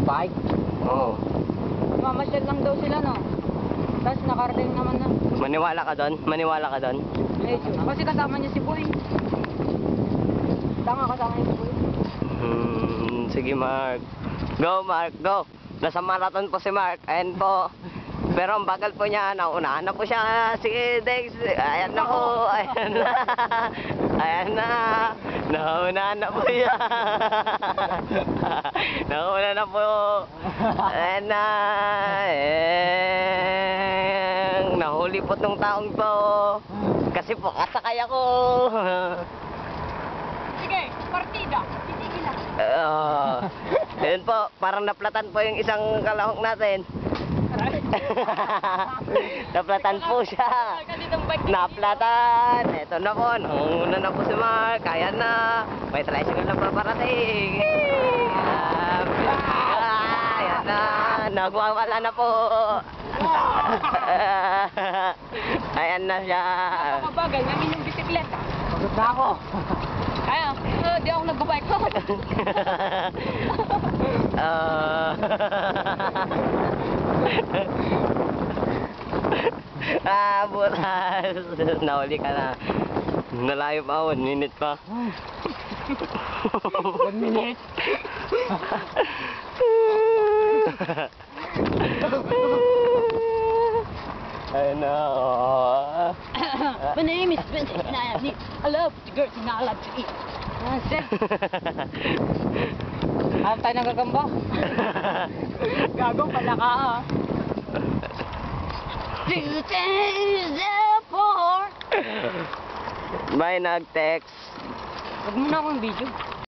Bike? Oo. Mamasyal lang daw sila, no? Tapos nakarating naman na. Maniwala ka doon? Maniwala ka doon? Medyo. Kasi kasama niya si Boy. Tanga kasama niya si Boy. Sige Mark. Go Mark, go. Nasa marathon po si Mark. Ayan po. Pero ang bagal po niya, naunahan na po siya si Dex. Ayan na po, ayan na. Ayan na. Naunahan na po siya. Nauna na po. Ayan na. Nahuli po tong taong to. Kasi po kasakay ako. Sige, partida. Titigil na. Ayan po, parang naplatan po yung isang kalahok natin. Naplatan po siya. Naplatan. Eto na po. Nangunguna na po si Mark. Kaya na. May tricycle na paparating. Ayan na. Nagwawala na po. Ayan na siya. Kapabagay, namin yung bisikleta. Pagod na ako. Kaya, di ako nag-bike ko. Butas. Nahuli ka na. Nalayo pa, 1 minute pa. 1 minute. Ayun na. My name is Vincent and I love the girls and I love to eat. Ayaw tayo nagagamba. Gagong pala ka. May nag-text. Huwag mo na akong video.